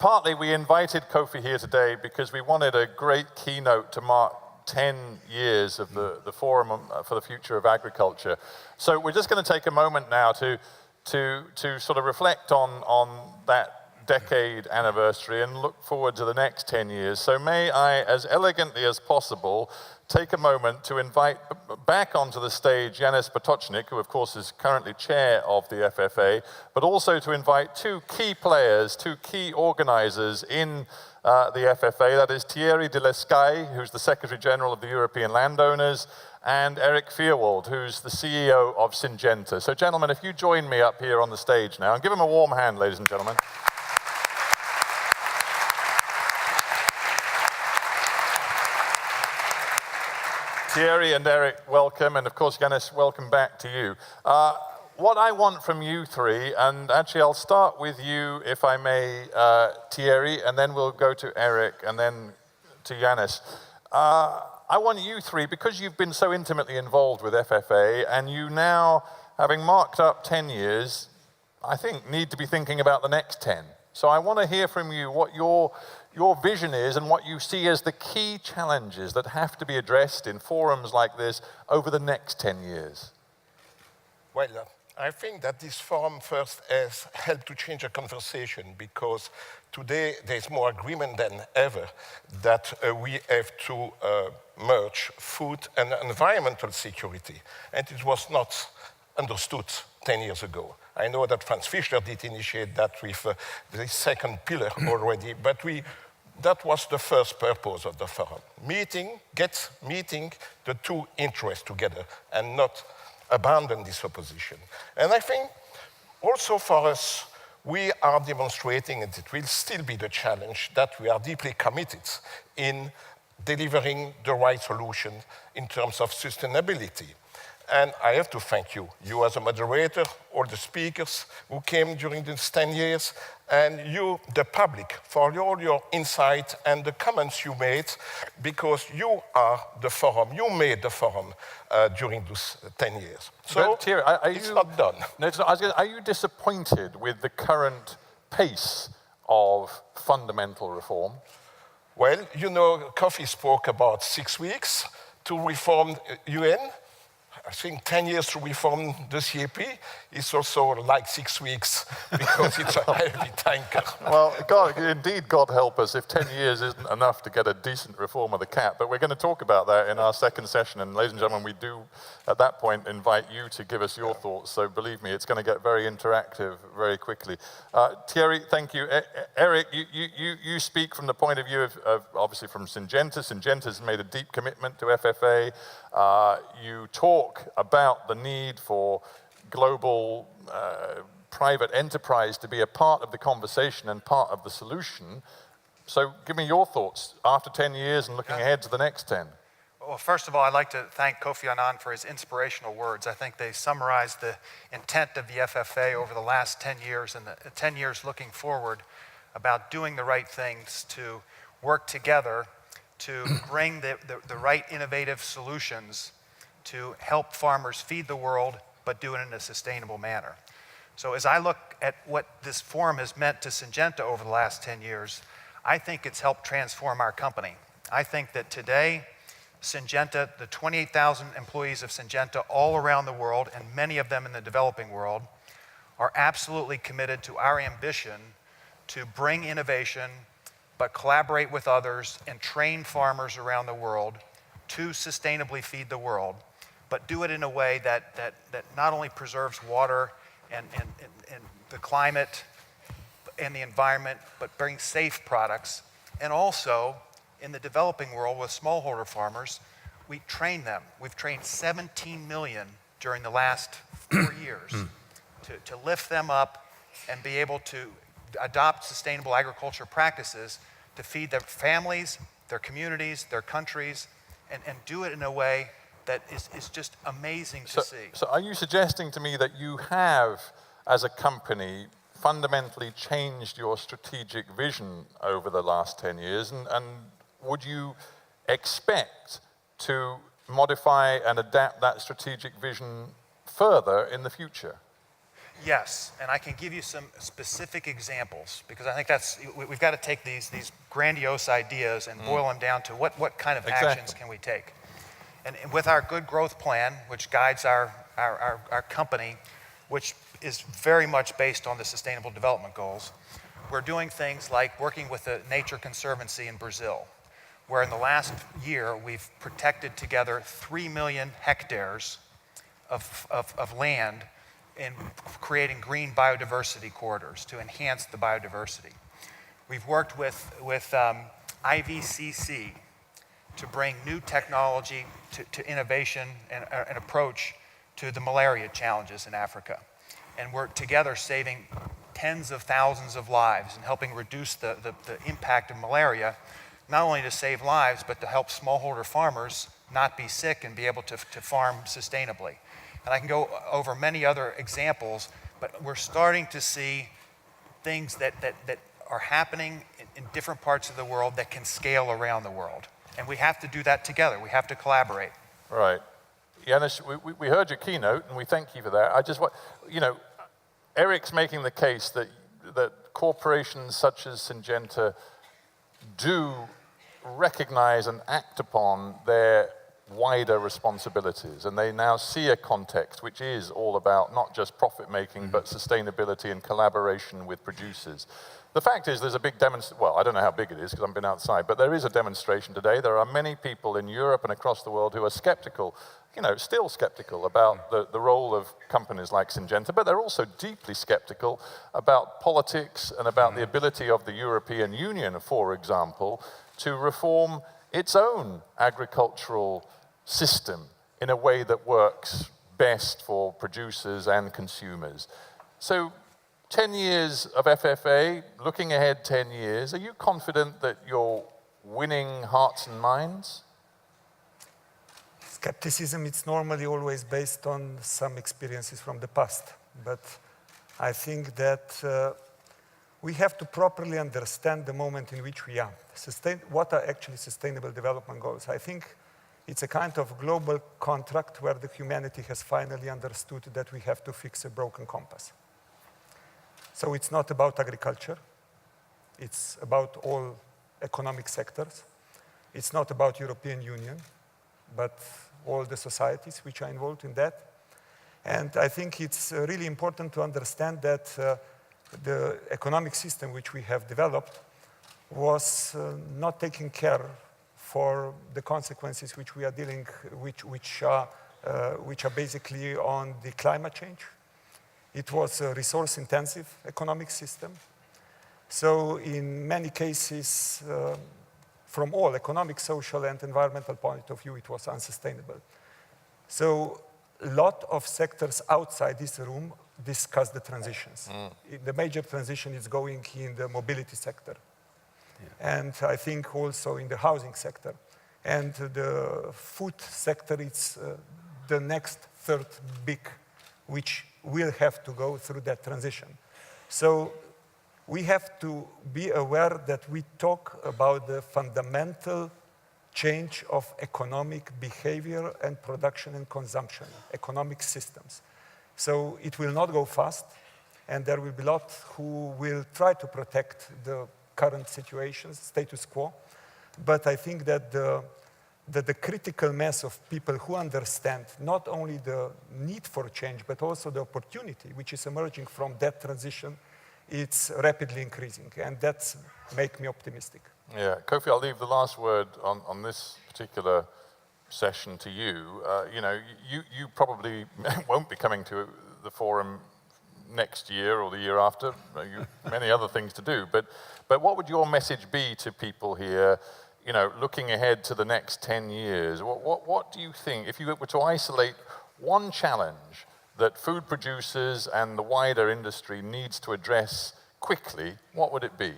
partly we invited Kofi here today because we wanted a great keynote to mark 10 years of the Forum for the Future of Agriculture. So we're just going to take a moment now to sort of reflect on that decade anniversary and look forward to the next 10 years. So may I, as elegantly as possible, take a moment to invite back onto the stage Yanis Potočnik, who of course is currently chair of the FFA, but also to invite two key players, two key organizers in the FFA, that is Thierry de Lescaille, who's the Secretary General of the European Landowners, and Eric Vierwald, who's the CEO of Syngenta. So gentlemen, if you join me up here on the stage now, and give them a warm hand, ladies and gentlemen. Thierry and Eric, welcome, and of course, Yanis, welcome back to you. What I want from you three, and actually I'll start with you, if I may, Thierry, and then we'll go to Eric, and then to Yanis. I want you three, because you've been so intimately involved with FFA, and you now, having marked up 10 years, I think need to be thinking about the next 10. So I want to hear from you what your vision is and what you see as the key challenges that have to be addressed in forums like this over the next 10 years. Well, I think that this forum first has helped to change the conversation, because today there's more agreement than ever that we have to merge food and environmental security. And it was not understood 10 years ago. I know that Franz Fischer did initiate that with the second pillar already, but that was the first purpose of the forum. Meeting the two interests together and not abandon this opposition. And I think also for us, we are demonstrating, and it will still be the challenge, that we are deeply committed in delivering the right solution in terms of sustainability. And I have to thank you as a moderator, all the speakers who came during these 10 years, and you, the public, for all your insight and the comments you made, because you are the forum, you made the forum during those 10 years. So Thierry, it's not done. No, it's not. Are you disappointed with the current pace of fundamental reform? Well, Kofi spoke about 6 weeks to reform UN. I think 10 years to reform the CAP is also like 6 weeks, because it's a heavy tanker. Well, God help us if 10 years isn't enough to get a decent reform of the CAP. But we're going to talk about that in our second session. And ladies and gentlemen, we do, at that point, invite you to give us your thoughts. So believe me, it's going to get very interactive very quickly. Thierry, thank you. Eric, you speak from the point of view of obviously from Syngenta. Syngenta's made a deep commitment to FFA. You talk about the need for global private enterprise to be a part of the conversation and part of the solution. So give me your thoughts after 10 years and looking ahead to the next 10. Well, first of all, I'd like to thank Kofi Annan for his inspirational words. I think they summarize the intent of the FFA over the last 10 years and the 10 years looking forward about doing the right things to work together to bring the right innovative solutions to help farmers feed the world, but do it in a sustainable manner. So as I look at what this forum has meant to Syngenta over the last 10 years, I think it's helped transform our company. I think that today, Syngenta, the 28,000 employees of Syngenta all around the world, and many of them in the developing world, are absolutely committed to our ambition to bring innovation, but collaborate with others and train farmers around the world to sustainably feed the world, but do it in a way that not only preserves water and the climate and the environment, but brings safe products. And also, in the developing world with smallholder farmers, we train them. We've trained 17 million during the last 4 years to lift them up and be able to adopt sustainable agriculture practices to feed their families, their communities, their countries, and do it in a way that is just amazing to see. So are you suggesting to me that you have, as a company, fundamentally changed your strategic vision over the last 10 years? And would you expect to modify and adapt that strategic vision further in the future? Yes, and I can give you some specific examples because I think we've got to take these grandiose ideas and boil them down to what kind of actions can we take. And with our good growth plan, which guides our company, which is very much based on the Sustainable Development Goals, we're doing things like working with the Nature Conservancy in Brazil, where in the last year we've protected together 3 million hectares of land in creating green biodiversity corridors to enhance the biodiversity. We've worked with IVCC to bring new technology to innovation and an approach to the malaria challenges in Africa. And we're together saving tens of thousands of lives and helping reduce the impact of malaria, not only to save lives, but to help smallholder farmers not be sick and be able to farm sustainably. And I can go over many other examples, but we're starting to see things that are happening in different parts of the world that can scale around the world. And we have to do that together. We have to collaborate. Right. Janusz, we heard your keynote, and we thank you for that. I just want, Eric's making the case that corporations such as Syngenta do recognize and act upon their wider responsibilities, and they now see a context which is all about not just profit making, but sustainability and collaboration with producers. The fact is there's a big demonstration, well, I don't know how big it is because I haven't been outside, but there is a demonstration today. There are many people in Europe and across the world who are skeptical, still skeptical about the role of companies like Syngenta, but they're also deeply skeptical about politics and about the ability of the European Union, for example, to reform its own agricultural system in a way that works best for producers and consumers. So 10 years of FFA, looking ahead 10 years, are you confident that you're winning hearts and minds? Skepticism, it's normally always based on some experiences from the past. But I think that we have to properly understand the moment in which we are. What are actually sustainable development goals? I think it's a kind of global contract where the humanity has finally understood that we have to fix a broken compass. So it's not about agriculture. It's about all economic sectors. It's not about European Union, but all the societies which are involved in that. And I think it's really important to understand that the economic system which we have developed was not taking care for the consequences which we are dealing, which are basically on the climate change. It was a resource-intensive economic system. So in many cases, from all economic, social, and environmental point of view, it was unsustainable. So a lot of sectors outside this room discuss the transitions. The major transition is going in the mobility sector. Yeah. And I think also in the housing sector. And the food sector is the next third big, which will have to go through that transition. So we have to be aware that we talk about the fundamental change of economic behavior and production and consumption, economic systems. So it will not go fast, and there will be a lot who will try to protect the current situations, status quo. But I think that the critical mass of people who understand not only the need for change, but also the opportunity which is emerging from that transition, it's rapidly increasing, and that makes me optimistic. Yeah, Kofi, I'll leave the last word on this particular session to you. You probably won't be coming to the forum next year or the year after. Many other things to do. But what would your message be to people here, looking ahead to the next 10 years? What do you think, if you were to isolate one challenge that food producers and the wider industry needs to address quickly, what would it be?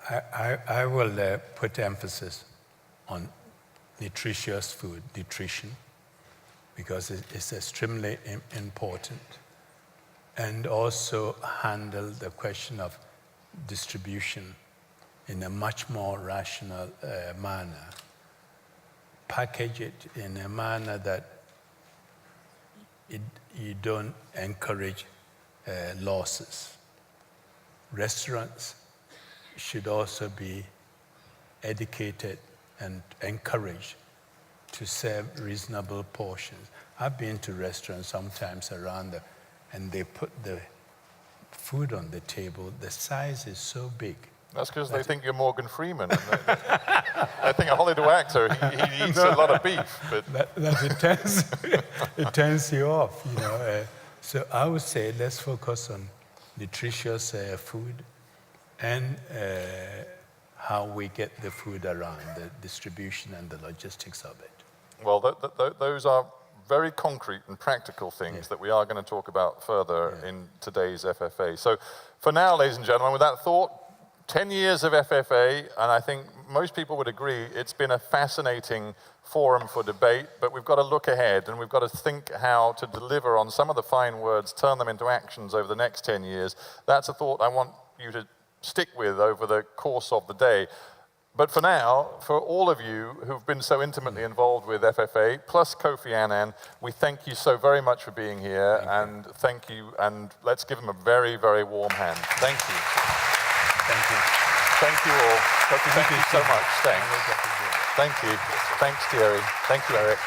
I will put emphasis on nutritious food, nutrition, because it's extremely important, and also handle the question of distribution in a much more rational manner. Package it in a manner that you don't encourage losses. Restaurants should also be educated and encouraged to serve reasonable portions. I've been to restaurants sometimes and they put the food on the table. The size is so big. That's because they think you're Morgan Freeman. And I think a Hollywood actor, he eats a lot of beef. But That it turns you off, you know. So I would say let's focus on nutritious food and how we get the food around, the distribution and the logistics of it. well, those are very concrete and practical things that we are going to talk about further in today's FFA. So for now, ladies and gentlemen, with that thought, 10 years of FFA, and I think most people would agree it's been a fascinating forum for debate, but we've got to look ahead and we've got to think how to deliver on some of the fine words, turn them into actions over the next 10 years. That's a thought I want you to stick with over the course of the day. But for now, for all of you who've been so intimately involved with FFA, plus Kofi Annan, we thank you so very much for being here, and thank you, and let's give him a very, very warm hand. Thank you. Thank you. Thank you all. Kofi, thank you so much. Thanks. Thank you. Thanks, Thierry. Thank you, Eric.